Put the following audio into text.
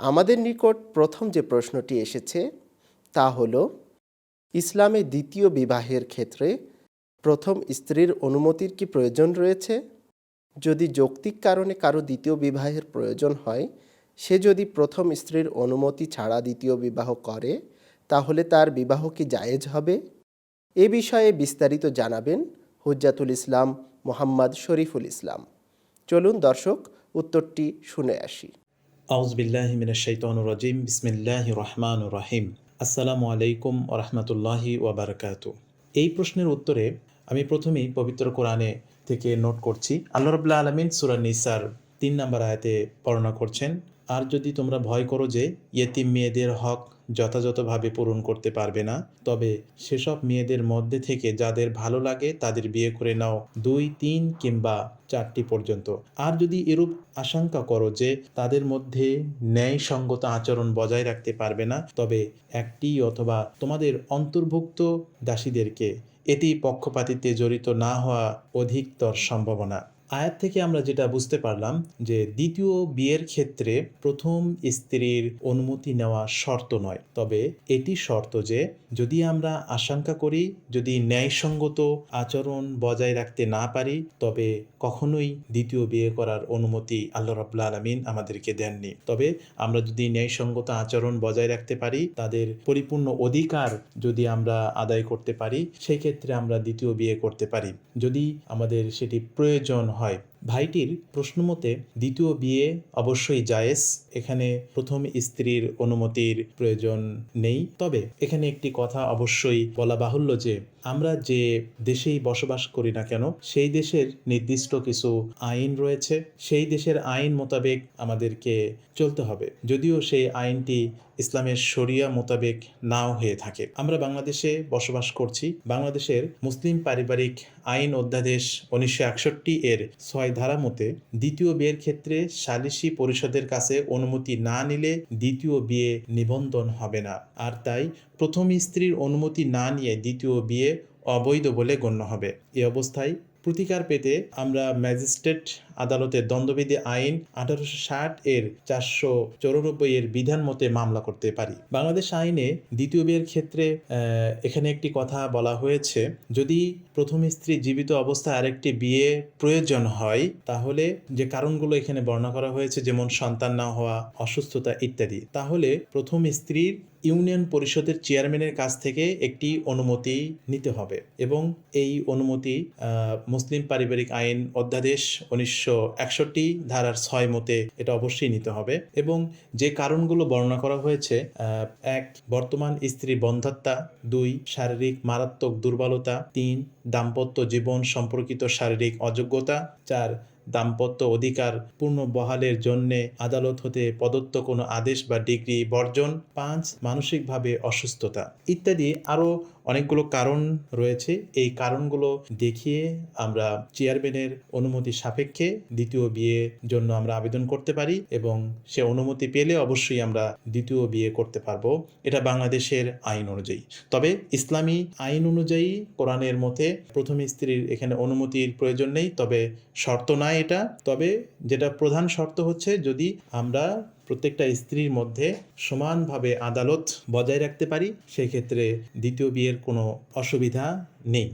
আমাদের নিকট প্রথম যে প্রশ্নটি এসেছে তা হল, ইসলামে দ্বিতীয় বিবাহের ক্ষেত্রে প্রথম স্ত্রীর অনুমতির কি প্রয়োজন রয়েছে? যদি যৌক্তিক কারণে কারো দ্বিতীয় বিবাহের প্রয়োজন হয়, সে যদি প্রথম স্ত্রীর অনুমতি ছাড়া দ্বিতীয় বিবাহ করে, তাহলে তার বিবাহ কি জায়েজ হবে? এ বিষয়ে বিস্তারিত জানাবেন হুজ্জাতুল ইসলাম মোহাম্মদ শরীফুল ইসলাম। চলুন দর্শক, উত্তরটি শুনে আসি। আউযু বিল্লাহি মিনাশ শাইতানির রাজিম। বিসমিল্লাহির রহমানির রহিম। আসসালামু আলাইকুম ওয়া রাহমাতুল্লাহি ওয়া বারাকাতুহু। এই প্রশ্নের উত্তরে আমি প্রথমেই পবিত্র কোরআনে থেকে নোট করছি। আল্লাহ রাব্বুল আলামিন সূরা নিসার ৩ নম্বর আয়াতে বর্ণনা করছেন, আর যদি তোমরা ভয় করো যে ইয়েতিম মেয়েদের হক যথাযথভাবে পূরণ করতে পারবে না, তবে সেসব মেয়েদের মধ্যে থেকে যাদের ভালো লাগে তাদের বিয়ে করে নাও, ২, ৩ কিংবা ৪টি পর্যন্ত। আর যদি এরূপ আশঙ্কা করো যে তাদের মধ্যে ন্যায়সঙ্গত আচরণ বজায় রাখতে পারবে না, তবে একটি অথবা তোমাদের অন্তর্ভুক্ত দাসীদেরকে এটি পক্ষপাতিত্বে জড়িত না হওয়া অধিকতর সম্ভাবনা। আয়াত থেকে আমরা যেটা বুঝতে পারলাম যে দ্বিতীয় বিয়ের ক্ষেত্রে প্রথম স্ত্রীর অনুমতি নেওয়া শর্ত নয়, তবে এটি শর্ত যে যদি আমরা আশঙ্কা করি যদি ন্যায়সঙ্গত আচরণ বজায় রাখতে না পারি, তবে কখনোই দ্বিতীয় বিয়ে করার অনুমতি আল্লাহ রাব্বুল আলামিন আমাদেরকে দেননি। তবে আমরা যদি ন্যায়সঙ্গত আচরণ বজায় রাখতে পারি, তাদের পরিপূর্ণ অধিকার যদি আমরা আদায় করতে পারি, সেই ক্ষেত্রে আমরা দ্বিতীয় বিয়ে করতে পারি যদি আমাদের সেটি প্রয়োজন হয়। ভাইটির প্রশ্ন মতে দ্বিতীয় বিয়ে অবশ্যই জায়েজ, এখানে প্রথম স্ত্রীর অনুমতির প্রয়োজন নেই। তবে এখানে একটি কথা অবশ্যই বলা বাহুল্য যে আমরা যে দেশেই বসবাস করি না কেন, সেই দেশের নির্দিষ্ট কিছু আইন রয়েছে, সেই দেশের আইন মোতাবেক আমাদেরকে চলতে হবে, যদিও সেই আইনটি ইসলামের শরিয়া মোতাবেক নাও হয়ে থাকে। আমরা বাংলাদেশে বসবাস করছি। বাংলাদেশের মুসলিম পারিবারিক আইন অধ্যাদেশ 1961 এর 6 ধারা মতে দ্বিতীয় বিয়ের ক্ষেত্রে সালিসি পরিষদের কাছে অনুমতি না নিলে দ্বিতীয় বিয়ে নিবন্ধন হবে না। আর তাই প্রথম স্ত্রীর অনুমতি না নিয়ে দ্বিতীয় বিয়ে অবৈধ বলে গণ্য হবে। এ অবস্থায় প্রতিকার পেতে আমরা ম্যাজিস্ট্রেট আদালতের দণ্ডবিধি আইন 1860 এর 494 এর বিধান মতে মামলা করতে পারি। বাংলাদেশ আইনে দ্বিতীয় বিয়ের ক্ষেত্রে এখানে একটি কথা বলা হয়েছে, যদি প্রথম স্ত্রী জীবিত অবস্থায় আরেকটি বিয়ে প্রয়োজন হয়, তাহলে যে কারণগুলো এখানে বর্ণনা করা হয়েছে, যেমন সন্তান না হওয়া, অসুস্থতা ইত্যাদি, তাহলে প্রথম স্ত্রীর ইউনিয়ন পরিষদের চেয়ারম্যানের কাছ থেকে একটি অনুমতি নিতে হবে এবং এই অনুমতি মুসলিম পারিবারিক আইন অধ্যাদেশ 1961 ধারার 6 মতে এটা অবশ্যই নিতে হবে। এবং যে কারণগুলো বর্ণনা করা হয়েছে, 1 বর্তমান স্ত্রী বন্ধ্যাত্বা, 2 শারীরিক মারাত্মক দুর্বলতা, 3 দাম্পত্য জীবন সম্পর্কিত শারীরিক অযোগ্যতা, 4 দাম্পত্য অধিকার পূর্ণ বহালের জন্যে আদালত হতে প্রদত্ত কোনো আদেশ বা ডিগ্রি বর্জন, 5 মানসিকভাবে অসুস্থতা ইত্যাদি আরও অনেকগুলো কারণ রয়েছে। এই কারণগুলো দেখিয়ে আমরা চেয়ারম্যানের অনুমতি সাপেক্ষে দ্বিতীয় বিয়ের জন্য আমরা আবেদন করতে পারি এবং সে অনুমতি পেলে অবশ্যই আমরা দ্বিতীয় বিয়ে করতে পারবো। এটা বাংলাদেশের আইন অনুযায়ী। তবে ইসলামী আইন অনুযায়ী কোরআনের মতে প্রথম স্ত্রীর এখানে অনুমতির প্রয়োজন নেই, তবে শর্ত নয় এটা। তবে যেটা প্রধান শর্ত হচ্ছে যদি আমরা প্রত্যেকটা স্ত্রীর মধ্যে সমানভাবে আদালত বজায় রাখতে পারি, সেই ক্ষেত্রে দ্বিতীয় বিয়ের কোনো অসুবিধা নেই।